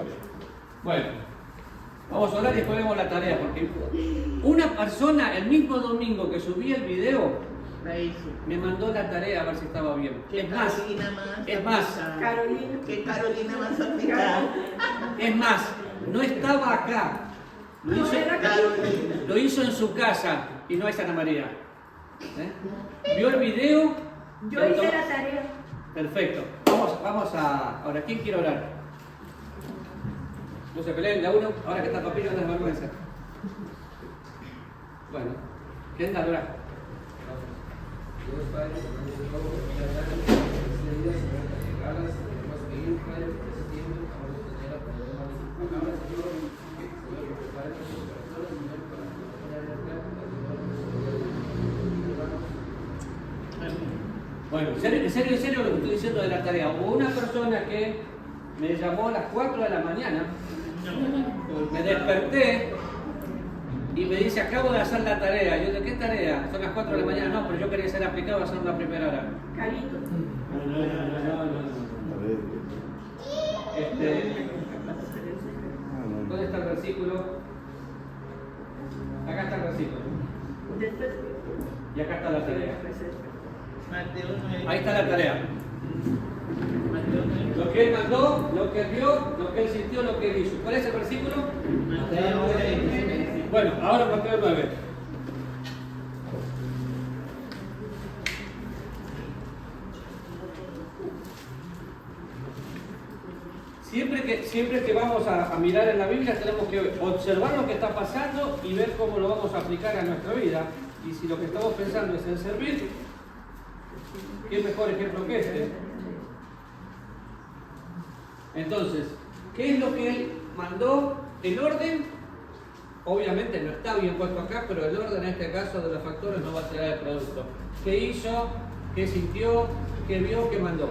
Está bien. Bueno, vamos a orar y después vemos la tarea, porque una persona el mismo domingo que subí el video me mandó la tarea a ver si estaba bien. Es más, Carolina. Que Carolina más aplicada. es más, no estaba acá. Lo hizo en su casa y no es Ana María. ¿Vio el video? Yo hice la tarea. Perfecto. Vamos a... Ahora, ¿quién quiere orar? No se peleen, la uno, ahora que está Papino, no es vergüenza. Bueno, ¿quién da orar? Dios Padre, muchas gracias por este día, Señor, que regalas, queremos pedir, Padre, por este tiempo, vamos a tener a poder más palabras, Señor, Señor, que prepare nuestros corazones, Señor, para poder Bueno, en serio lo que estoy diciendo de la tarea. Hubo una persona que me llamó a las 4 de la mañana, me desperté y me dice, acabo de hacer la tarea. Yo, ¿de qué tarea? Son las 4 de la mañana. No, pero yo quería ser aplicado a hacer una primera hora. Carito. No. ¿Dónde está el versículo? Acá está el versículo. Después. Y acá está la tarea. Mateo 9. Ahí está la tarea. Mateo 9. Lo que él mandó, lo que él vio, lo que él sintió, lo que él hizo. ¿Cuál es el versículo? Mateo 9. Bueno, ahora Mateo 9. Siempre que vamos a mirar en la Biblia tenemos que observar lo que está pasando y ver cómo lo vamos a aplicar a nuestra vida. Y si lo que estamos pensando es en servir, ¿qué mejor ejemplo que este? Entonces, ¿qué es lo que él mandó? El orden, obviamente no está bien puesto acá, pero el orden en este caso de los factores no va a traer el producto. ¿Qué hizo? ¿Qué sintió? ¿Qué vio? ¿Qué mandó?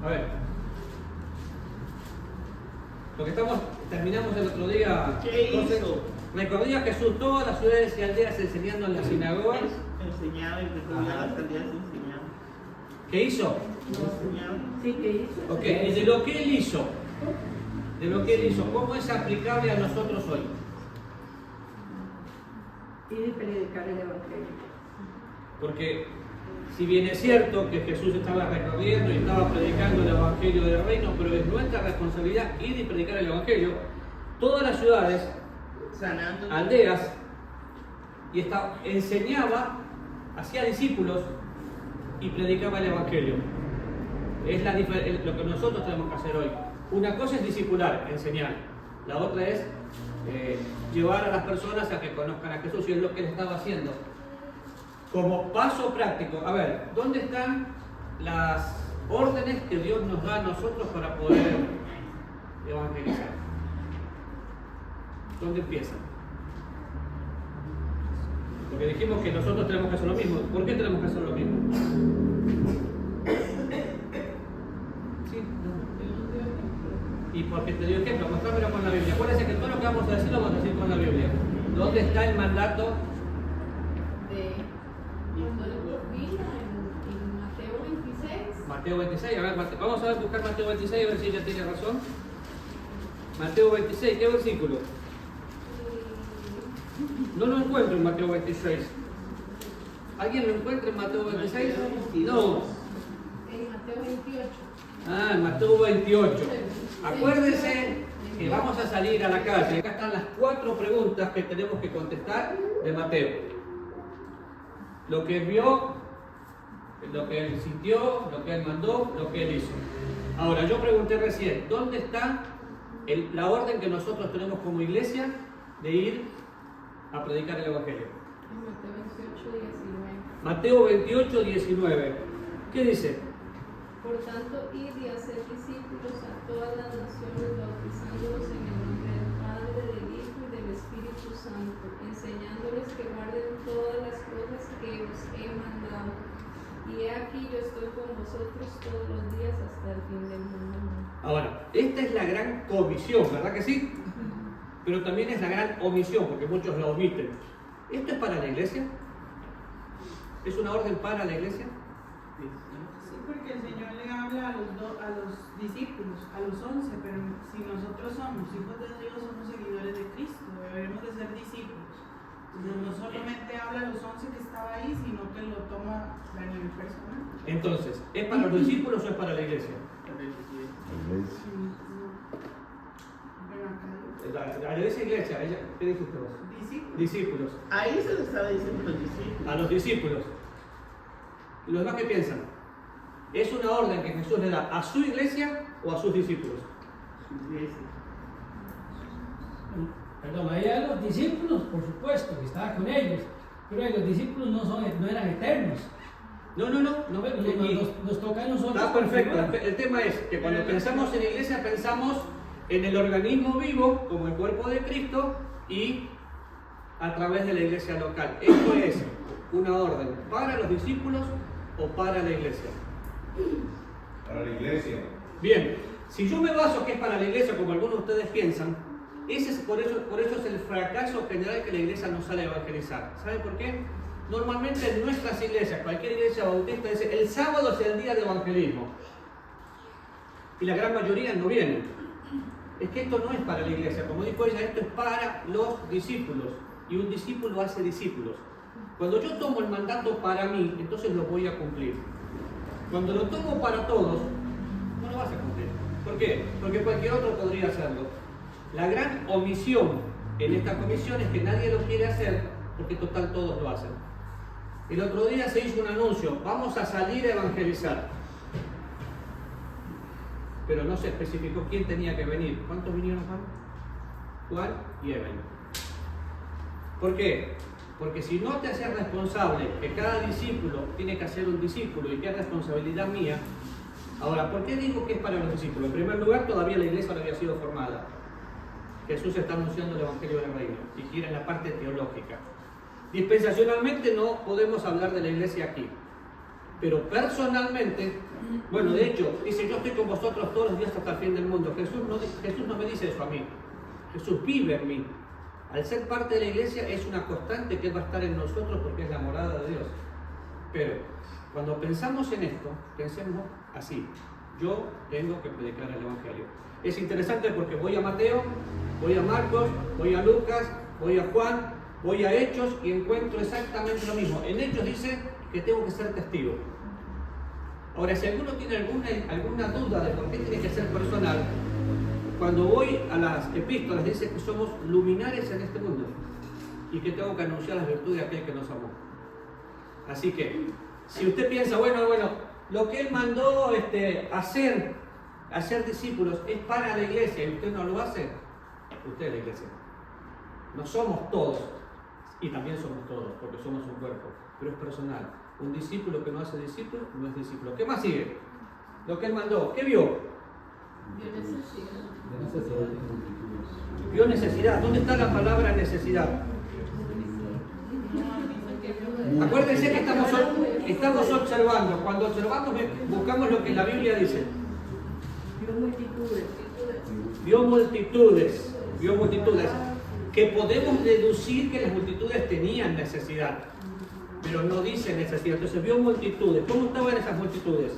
A ver. Lo que terminamos el otro día. ¿Qué entonces, hizo? Recordé a Jesús todas las ciudades y aldeas enseñando en las sinagogas. Enseñaba y recorría las aldeas y enseñaba. ¿Qué hizo? Enseñaba. Sí, ¿qué hizo? Ok, y de lo que él hizo, ¿cómo es aplicable a nosotros hoy? Y predicar el evangelio. Porque si bien es cierto que Jesús estaba recorriendo y estaba predicando el evangelio del reino, pero es nuestra responsabilidad ir y predicar el evangelio, todas las ciudades, Sanando. aldeas, y enseñaba, hacía discípulos y predicaba el evangelio. Es lo que nosotros tenemos que hacer hoy. Una cosa es discipular, enseñar. La otra es llevar a las personas a que conozcan a Jesús, y es lo que él estaba haciendo. Como paso práctico, a ver, ¿dónde están las órdenes que Dios nos da a nosotros para poder evangelizar? ¿Dónde empiezan? Porque dijimos que nosotros tenemos que hacer lo mismo. ¿Por qué tenemos que hacer lo mismo? Sí, y porque te dio ejemplo, mostrámelo con la Biblia. Acuérdense que todo lo que vamos a decir lo vamos a decir con la Biblia. ¿Dónde está el mandato? En Mateo 26. Mateo 26, a ver, vamos a buscar Mateo 26 a ver si ella tiene razón. Mateo 26, ¿qué versículo? No lo encuentro en Mateo 26. ¿Alguien lo encuentra en Mateo 26? No. En Mateo 28. Ah, en Mateo 28. Acuérdense que vamos a salir a la calle. Acá están las 4 preguntas que tenemos que contestar de Mateo. Lo que él vio, lo que él sintió, lo que él mandó, lo que él hizo. Ahora, yo pregunté recién, ¿dónde está la orden que nosotros tenemos como iglesia de ir a predicar el evangelio? En Mateo 28, 19. Mateo 28, 19. ¿Qué dice? Por tanto, id y hacer discípulos a todas las naciones, bautizándolos en el nombre del Padre, del Hijo y del Espíritu Santo, enseñándoles que guarden todas las cosas que os he mandado. Y he aquí, yo estoy con vosotros todos los días hasta el fin del mundo. Ahora, esta es la gran comisión, ¿verdad que sí? Pero también es la gran omisión, porque muchos la omiten. ¿Esto es para la iglesia? ¿Es una orden para la iglesia? Sí, porque el Señor le habla a los discípulos, a los 11, pero si nosotros somos somos hijos de Dios, somos seguidores de Cristo, debemos de ser discípulos. Entonces no solamente habla a los 11 que estaba ahí, sino que lo toma a nivel personal. Entonces, ¿es para los discípulos o es para la iglesia? A esa iglesia, ¿qué dijiste vos? Discípulos. Discípulos. Ahí se le estaba diciendo los discípulos. A los discípulos. ¿Los demás qué piensan? ¿Es una orden que Jesús le da a su iglesia o a sus discípulos? Su iglesia. Perdón, ahí a los discípulos, por supuesto, que estaba con ellos, pero los discípulos no eran eternos. No, Nos toca a nosotros. está perfecto. continuar. El tema es que cuando pensamos en iglesia pensamos en el organismo vivo como el cuerpo de Cristo y a través de la iglesia local. Esto es una orden para los discípulos o para la iglesia. Para la iglesia. Bien, si yo me baso que es para la iglesia como algunos de ustedes piensan, por eso es el fracaso general que la iglesia no sale a evangelizar. ¿Sabe por qué? Normalmente en nuestras iglesias, cualquier iglesia bautista dice el sábado es el día de evangelismo. Y la gran mayoría no vienen. Es que esto no es para la iglesia, como dijo ella, esto es para los discípulos. Y un discípulo hace discípulos. Cuando yo tomo el mandato para mí, entonces lo voy a cumplir. Cuando lo tomo para todos, no lo vas a cumplir. ¿Por qué? Porque cualquier otro podría hacerlo. La gran omisión en esta comisión es que nadie lo quiere hacer, porque total todos lo hacen. El otro día se hizo un anuncio, vamos a salir a evangelizar. Pero no se especificó quién tenía que venir. ¿Cuántos vinieron, Juan? Juan y Evelyn. ¿Por qué? Porque si no te haces responsable que cada discípulo tiene que hacer un discípulo y que es responsabilidad mía. Ahora, ¿por qué digo que es para los discípulos? En primer lugar, todavía la iglesia no había sido formada. Jesús está anunciando el Evangelio del Reino y quiere la parte teológica. Dispensacionalmente no podemos hablar de la iglesia aquí. Pero personalmente, bueno, de hecho, dice, yo estoy con vosotros todos los días hasta el fin del mundo. Jesús no me dice eso a mí. Jesús vive en mí. Al ser parte de la iglesia es una constante que Él va a estar en nosotros porque es la morada de Dios. Pero cuando pensamos en esto, pensemos así. Yo tengo que predicar el Evangelio. Es interesante porque voy a Mateo, voy a Marcos, voy a Lucas, voy a Juan, voy a Hechos y encuentro exactamente lo mismo. En Hechos dice que tengo que ser testigo. Ahora, si alguno tiene alguna duda de por qué tiene que ser personal, cuando voy a las epístolas dice que somos luminares en este mundo y que tengo que anunciar las virtudes de aquel que nos amó. Así que, si usted piensa, bueno, lo que Él mandó hacer discípulos es para la iglesia y usted no lo hace, usted es la iglesia. No somos todos, y también somos todos, porque somos un cuerpo, pero es personal. Un discípulo que no hace discípulo, no es discípulo. ¿Qué más sigue? Lo que Él mandó. ¿Qué vio? Vio necesidad. Vio necesidad. ¿Dónde está la palabra necesidad? Acuérdense que estamos observando. Cuando observamos, buscamos lo que la Biblia dice. Vio multitudes. Vio multitudes. Que podemos deducir que las multitudes tenían necesidad. Pero no dice necesidad. Entonces vio multitudes. ¿Cómo estaban esas multitudes?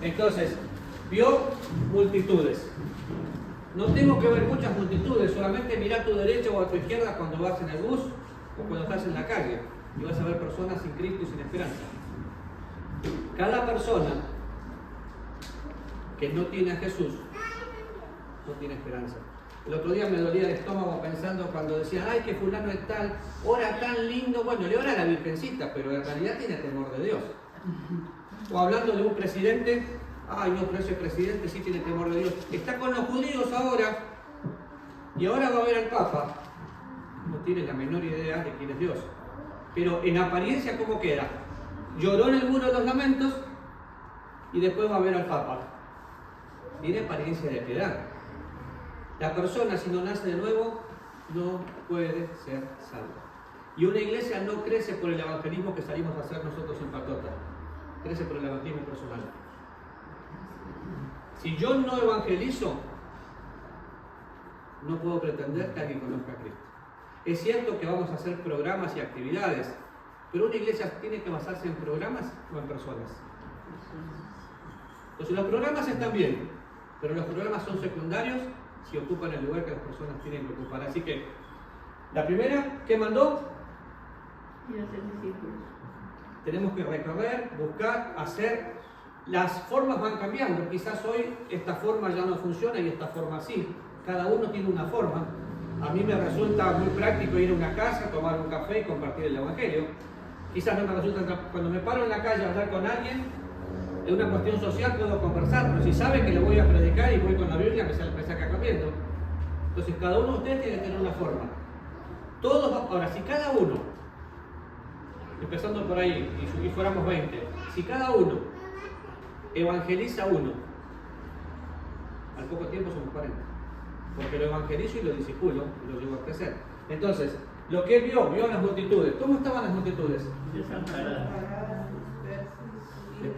Entonces, vio multitudes. No tengo que ver muchas multitudes, solamente mira a tu derecha o a tu izquierda cuando vas en el bus o cuando estás en la calle y vas a ver personas sin Cristo y sin esperanza. Cada persona que no tiene a Jesús no tiene esperanza. El otro día me dolía el estómago pensando cuando decían, ay, que fulano es tal, ora tan lindo, bueno, le ora a la Virgencita, pero en realidad tiene temor de Dios. O hablando de un presidente, ay no, pero ese presidente sí tiene temor de Dios. Está con los judíos ahora, y ahora va a ver al Papa. No tiene la menor idea de quién es Dios. Pero en apariencia, ¿cómo queda? Lloró en el muro de los lamentos, y después va a ver al Papa. Tiene apariencia de piedad. La persona, si no nace de nuevo, no puede ser salva. Y una iglesia no crece por el evangelismo que salimos a hacer nosotros en Patota. Crece por el evangelismo personal. Si yo no evangelizo, no puedo pretender que alguien conozca a Cristo. Es cierto que vamos a hacer programas y actividades, pero una iglesia tiene que basarse en programas o en personas. Entonces los programas están bien, pero los programas son secundarios si ocupan el lugar que las personas tienen que ocupar. Así que, la primera, ¿qué mandó? Y hacer discípulos. Tenemos que recorrer, buscar, hacer. Las formas van cambiando. Quizás hoy esta forma ya no funciona y esta forma sí. Cada uno tiene una forma. A mí me resulta muy práctico ir a una casa, tomar un café y compartir el Evangelio. Quizás no me resulta, cuando me paro en la calle a hablar con alguien, en una cuestión social puedo conversar, pero si sabe que le voy a predicar y voy con la Biblia, me saca corriendo. Entonces cada uno de ustedes tiene que tener una forma. Ahora, si cada uno, empezando por ahí, y fuéramos 20, si cada uno evangeliza uno, al poco tiempo somos 40. Porque lo evangelizo y lo discipulo y lo llevo a crecer. Entonces, lo que él vio las multitudes. ¿Cómo estaban las multitudes?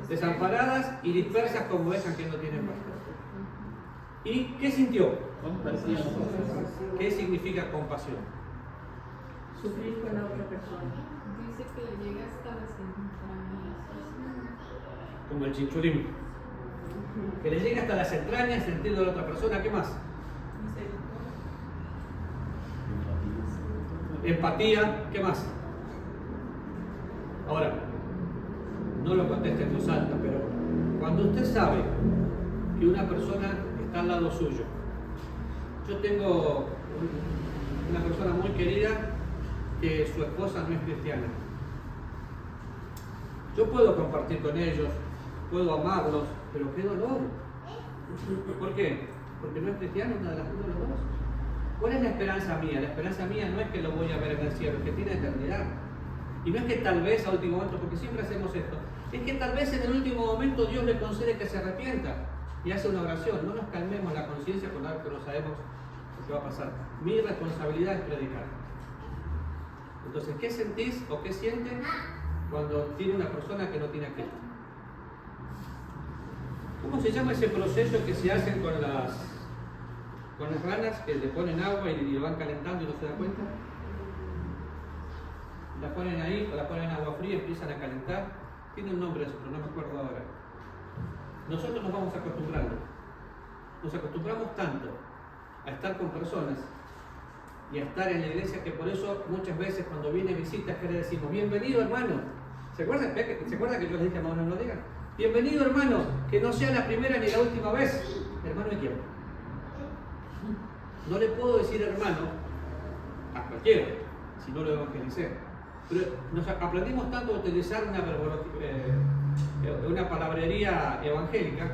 Desamparadas y dispersas como ovejas que no tienen pastor. ¿Y qué sintió? Compasión. ¿Qué significa compasión? Sufrir con la otra persona. Dice que le llega hasta las entrañas. Como el chinchulín. Que le llega hasta las entrañas, sentir de la otra persona. ¿Qué más? Empatía. ¿Qué más? Ahora, no lo conteste en voz alta, pero cuando usted sabe que una persona está al lado suyo. Yo tengo una persona muy querida que su esposa no es cristiana. Yo puedo compartir con ellos, puedo amarlos, pero qué dolor. ¿Por qué? Porque no es cristiano una de las dos. ¿Cuál es la esperanza mía? La esperanza mía no es que lo voy a ver en el cielo, es que tiene eternidad. Y no es que tal vez a último momento, porque siempre hacemos esto, es que tal vez en el último momento Dios le concede que se arrepienta y hace una oración. No nos calmemos la conciencia con algo que no sabemos lo que va a pasar. Mi responsabilidad es predicar. Entonces, ¿qué sentís o qué sienten cuando tiene una persona que no tiene a Cristo? ¿Cómo se llama ese proceso que se hacen con las ranas que le ponen agua y lo van calentando y no se da cuenta? La ponen ahí, o la ponen en agua fría y empiezan a calentar. Tiene un nombre eso, pero no me acuerdo ahora. Nosotros nos vamos acostumbrando. Nos acostumbramos tanto a estar con personas y a estar en la iglesia que por eso muchas veces cuando viene visitas que le decimos, bienvenido hermano. ¿Se acuerda que yo les dije a Manuel no digan? Bienvenido hermano, que no sea la primera ni la última vez. Hermano, ¿y quién? No le puedo decir hermano a cualquiera, si no lo evangelicé. Pero nos aprendimos tanto a utilizar una palabrería evangélica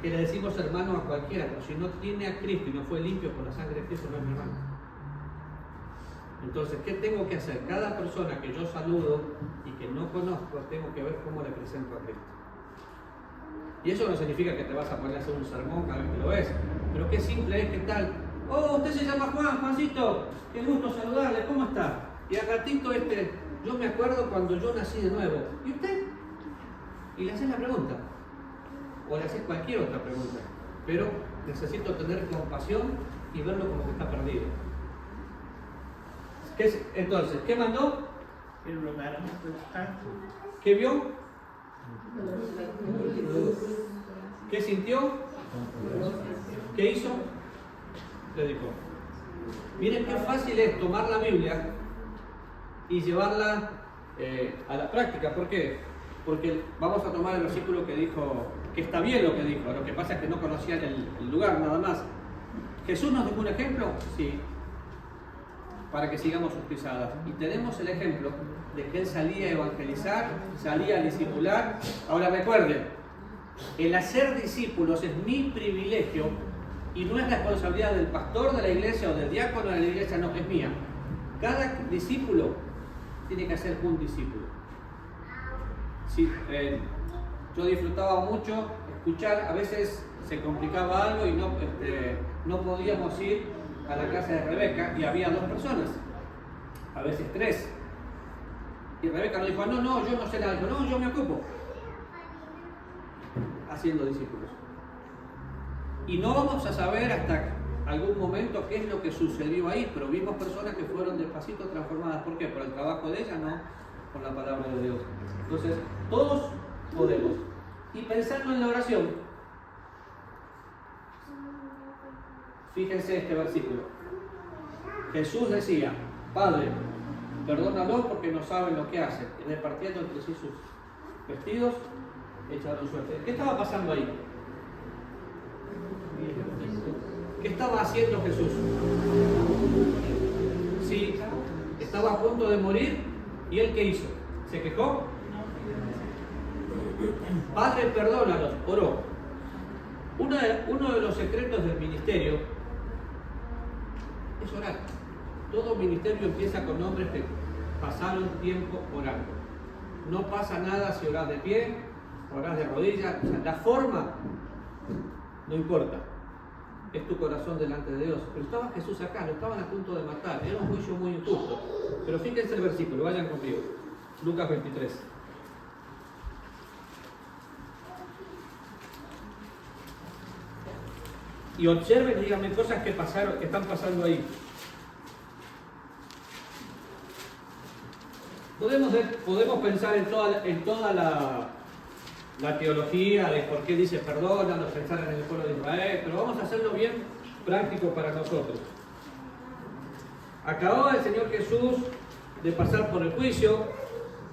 que le decimos hermano a cualquiera, pero si no tiene a Cristo y no fue limpio por la sangre de Cristo, no es mi hermano. Entonces, ¿qué tengo que hacer? Cada persona que yo saludo y que no conozco, tengo que ver cómo le presento a Cristo. Y eso no significa que te vas a poner a hacer un sermón cada vez que lo ves, pero qué simple es, ¿qué tal? Oh, usted se llama Juancito, qué gusto saludarle, ¿cómo está? Y al ratito yo me acuerdo cuando yo nací de nuevo. ¿Y usted? Y le haces la pregunta. O le haces cualquier otra pregunta. Pero necesito tener compasión y verlo como que está perdido. Entonces, ¿qué mandó? ¿Qué vio? ¿Qué sintió? ¿Qué hizo? Predicó. Miren qué fácil es tomar la Biblia y llevarla a la práctica. ¿Por qué? Porque vamos a tomar el versículo que dijo, que está bien lo que dijo, lo que pasa es que no conocían el lugar nada más. ¿Jesús nos dejó un ejemplo? Sí, para que sigamos sus pisadas. Y tenemos el ejemplo de que él salía a evangelizar, salía a discipular. Ahora recuerden, el hacer discípulos es mi privilegio y no es responsabilidad del pastor de la iglesia o del diácono de la iglesia, no, es mía. Cada discípulo tiene que ser un discípulo. Sí, yo disfrutaba mucho escuchar, a veces se complicaba algo y no podíamos ir a la casa de Rebeca y había 2 personas, a veces 3. Y Rebeca nos dijo, no, yo no sé nada, no, yo me ocupo. Haciendo discípulos. Y no vamos a saber hasta algún momento qué es lo que sucedió ahí, pero vimos personas que fueron despacito transformadas. ¿Por qué? Por el trabajo de ella, no por la palabra de Dios. Entonces, todos podemos. Y pensando en la oración, fíjense este versículo. Jesús decía, Padre, perdónalos porque no saben lo que hacen. Y repartiendo entre sí sus vestidos, echaron suerte. ¿Qué estaba pasando ahí? ¿Qué estaba haciendo Jesús? Sí, estaba a punto de morir. ¿Y él qué hizo? ¿Se quejó? Padre, perdónalos, oró. Uno de los secretos del ministerio es orar. Todo ministerio empieza con hombres que pasaron tiempo orando. No pasa nada si orás de pie, orás de rodillas. O sea, la forma no importa. Es tu corazón delante de Dios. Pero estaba Jesús acá, lo estaban a punto de matar. Era un juicio muy injusto. Pero fíjense el versículo, vayan conmigo. Lucas 23. Y observen, díganme cosas que pasaron, que están pasando ahí. Podemos pensar en toda la teología de por qué dice perdónanos, pensar en el pueblo de Israel, pero vamos a hacerlo bien práctico para nosotros. Acababa el Señor Jesús de pasar por el juicio,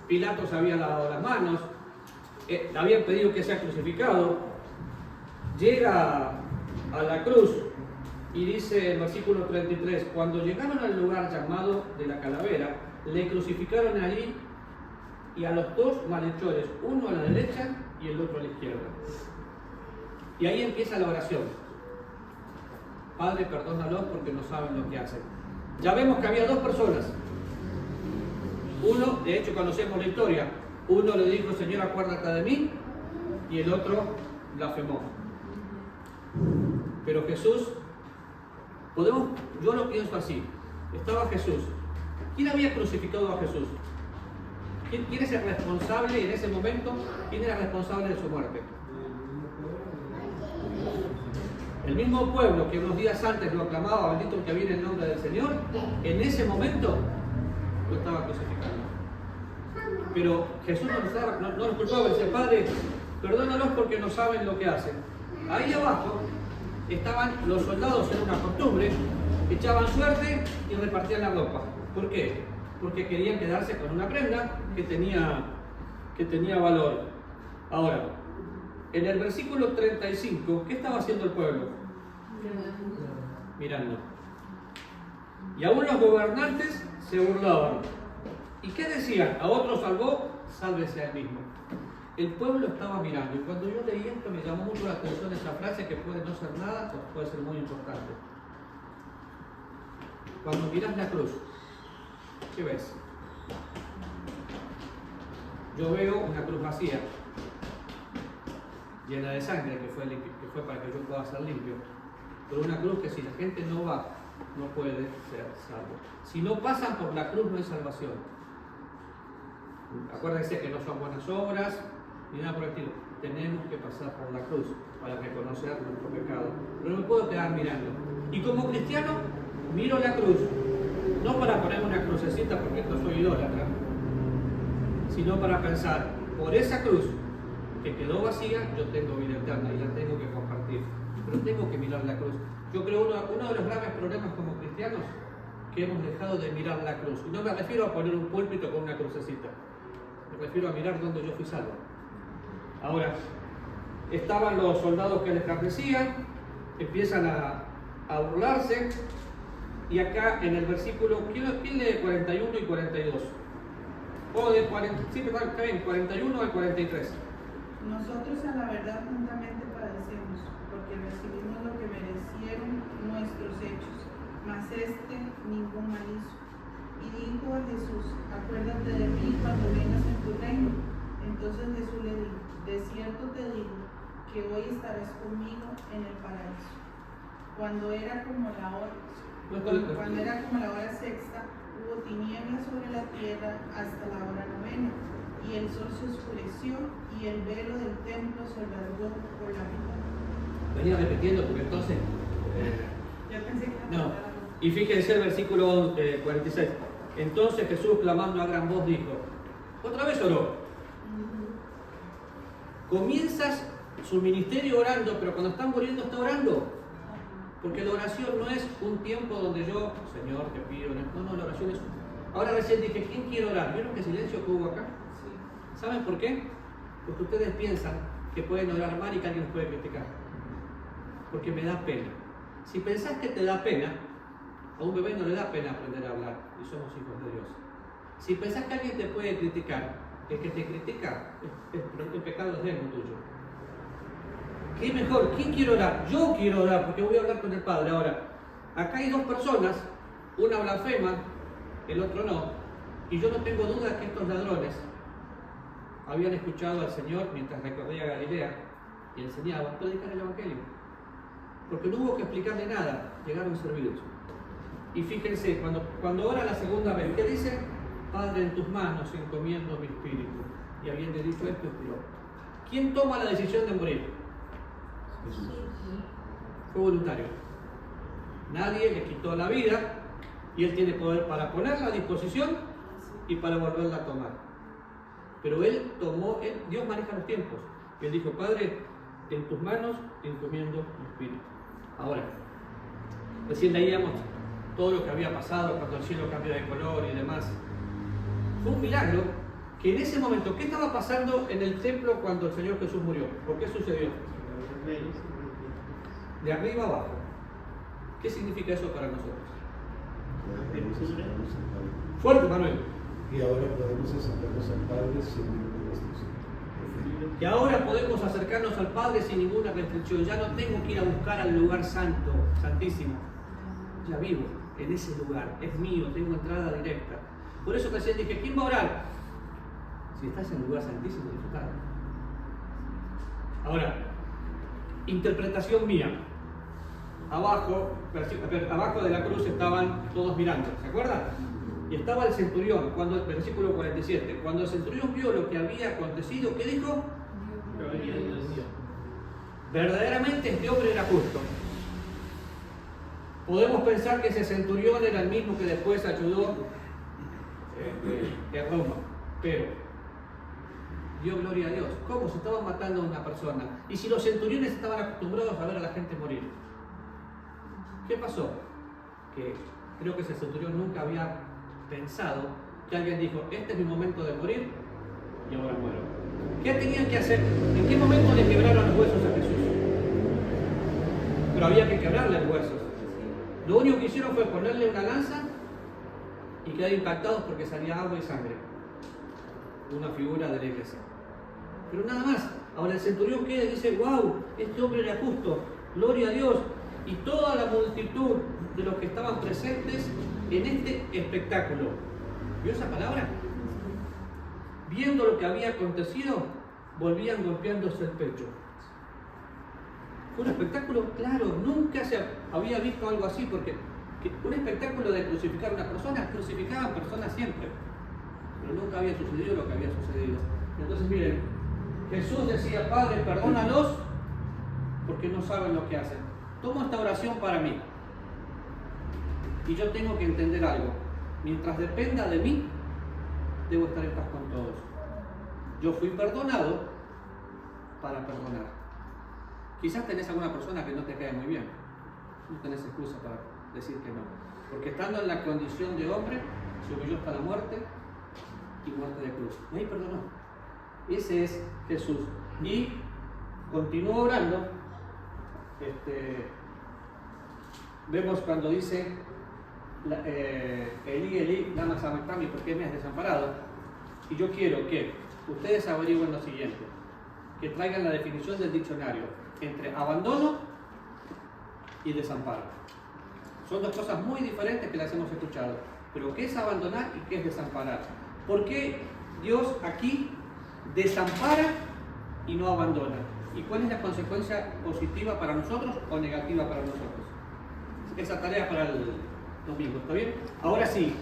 Pilatos había lavado las manos, le habían pedido que sea crucificado, llega a la cruz y dice el versículo 33, cuando llegaron al lugar llamado de la calavera, le crucificaron allí y a los dos malhechores, uno a la derecha y el otro a la izquierda. Y ahí empieza la oración. Padre, perdónalos porque no saben lo que hacen. Ya vemos que había dos personas. Uno, de hecho conocemos la historia, uno le dijo, Señor, acuérdate de mí, y el otro blasfemó. Pero Jesús, yo lo pienso así, estaba Jesús. ¿Quién había crucificado a Jesús? ¿Quién es el responsable en ese momento? ¿Quién era responsable de su muerte? El mismo pueblo que unos días antes lo aclamaba, bendito el que viene en nombre del Señor, en ese momento lo estaba crucificando. Pero Jesús no los culpaba, decía, Padre, perdónalos porque no saben lo que hacen. Ahí abajo estaban los soldados, en una costumbre, echaban suerte y repartían la ropa. ¿Por qué? Porque querían quedarse con una prenda que tenía valor. Ahora, en el versículo 35, ¿qué estaba haciendo el pueblo? Mirando. Y aún los gobernantes se burlaban. ¿Y qué decían? A otro salvó, sálvese a él mismo. El pueblo estaba mirando. Y cuando yo leí esto me llamó mucho la atención esa frase que puede no ser nada, o puede ser muy importante. Cuando miras la cruz, ¿qué ves? Yo veo una cruz vacía, llena de sangre, que fue para que yo pueda ser limpio. Pero una cruz que si la gente no va, no puede ser salvo. Si no pasan por la cruz no hay salvación. Acuérdense que no son buenas obras, ni nada por el estilo. Tenemos que pasar por la cruz para reconocer nuestro pecado. Pero no me puedo quedar mirando. Y como cristiano, miro la cruz, no para ponerme una crucecita porque no soy idólatra, sino para pensar, por esa cruz que quedó vacía, yo tengo vida eterna y la tengo que compartir. Pero tengo que mirar la cruz. Yo creo uno de los graves problemas como cristianos que hemos dejado de mirar la cruz. Y no me refiero a poner un púlpito con una crucecita. Me refiero a mirar dónde yo fui salvo. Ahora, estaban los soldados que les escarnecían, empiezan a burlarse. Y acá en el versículo, ¿quién lee 41 y 42? O de 40, sí, perdón, está bien, 41 al 43. Nosotros a la verdad juntamente padecemos, porque recibimos lo que merecieron nuestros hechos, mas ningún mal hizo. Y dijo a Jesús, acuérdate de mí cuando vengas en tu reino. Entonces Jesús le dijo, de cierto te digo, que hoy estarás conmigo en el paraíso. Cuando era como la hora sexta, hubo tinieblas sobre la tierra hasta la hora novena, y el sol se oscureció, y el velo del templo se rasgó por la mitad. Venía repitiendo porque entonces... Yo pensé que no. Y fíjense el versículo 46. Entonces Jesús, clamando a gran voz, dijo, otra vez oró. Comienzas su ministerio orando, pero cuando está muriendo está orando. Porque la oración no es un tiempo donde yo, Señor, te pido. No, la oración es. Ahora recién dije, ¿quién quiere orar? ¿Vieron qué silencio que hubo acá? ¿Saben por qué? Porque ustedes piensan que pueden orar mal y que alguien los puede criticar. Porque me da pena. Si pensás que te da pena, a un bebé no le da pena aprender a hablar y somos hijos de Dios. Si pensás que alguien te puede criticar, el que te critica, el pecado es de él, no tuyo. ¿Qué mejor? ¿Quién quiere orar? Yo quiero orar porque voy a hablar con el Padre. Ahora, acá hay dos personas, una blasfema, el otro no, y yo no tengo duda que estos ladrones habían escuchado al Señor mientras recorría Galilea y enseñaba predicar el Evangelio. Porque no hubo que explicarle nada, llegaron servidos. Y fíjense, cuando ora la segunda vez, ¿qué dice? Padre, en tus manos encomiendo mi espíritu. Y habiendo dicho esto, expiró. ¿Quién toma la decisión de morir? Jesús. Fue voluntario. Nadie le quitó la vida y él tiene poder para ponerla a disposición y para volverla a tomar. Pero Dios maneja los tiempos. Él dijo, Padre, en tus manos encomiendo mi espíritu. Ahora, recién leíamos todo lo que había pasado cuando el cielo cambió de color y demás. Fue un milagro que en ese momento, ¿qué estaba pasando en el templo cuando el Señor Jesús murió? ¿Por qué sucedió? De arriba abajo. ¿Qué significa eso para nosotros? Fuerte, Manuel. Y ahora podemos acercarnos al Padre sin ninguna restricción. Que ahora podemos acercarnos al Padre sin ninguna restricción. Ya no tengo que ir a buscar al lugar santo, santísimo. Ya vivo en ese lugar. Es mío, tengo entrada directa. Por eso recién dije, ¿quién va a orar? Si estás en el lugar santísimo, disfrutar. Ahora, interpretación mía. Abajo de la cruz estaban todos mirando, ¿se acuerdan? Y estaba el centurión, versículo 47. Cuando el centurión vio lo que había acontecido, ¿qué dijo? Verdaderamente este hombre era justo. Podemos pensar que ese centurión era el mismo que después ayudó a Roma, pero dio gloria a Dios. ¿Cómo? Se estaban matando a una persona. Y si los centuriones estaban acostumbrados a ver a la gente morir, ¿qué pasó? Que creo que ese centurión nunca había pensado que alguien dijo, este es mi momento de morir y ahora muero. ¿Qué tenían que hacer? ¿En qué momento le quebraron los huesos a Jesús? Pero había que quebrarle los huesos. Lo único que hicieron fue ponerle una lanza y quedar impactados porque salía agua y sangre. Una figura de la iglesia. Pero nada más. Ahora el centurión queda y dice, wow, este hombre era justo, gloria a Dios. Y toda la multitud de los que estaban presentes en este espectáculo, ¿vio esa palabra? Viendo lo que había acontecido, volvían golpeándose el pecho. Fue un espectáculo, claro, nunca se había visto algo así, porque un espectáculo de crucificar a una persona, crucificaban personas siempre, pero nunca había sucedido lo que había sucedido. Entonces miren, Jesús decía, Padre, perdónalos, porque no saben lo que hacen. Tomo esta oración para mí. Y yo tengo que entender algo. Mientras dependa de mí, debo estar en paz con todos. Yo fui perdonado para perdonar. Quizás tenés alguna persona que no te cae muy bien. No tenés excusa para decir que no. Porque estando en la condición de hombre, se humilló hasta la muerte y muerte de cruz. Y ahí perdonó. Ese es Jesús. Y continuó orando. Vemos cuando dice Elí, Elí, lama sabactani, ¿por qué me has desamparado? Y yo quiero que ustedes averigüen lo siguiente, que traigan la definición del diccionario entre abandono y desamparo. Son dos cosas muy diferentes que las hemos escuchado, pero ¿qué es abandonar y qué es desamparar? ¿Por qué Dios aquí desampara y no abandona? ¿Y cuál es la consecuencia positiva para nosotros o negativa para nosotros? Esa tarea para el domingo, ¿está bien? Ahora sí,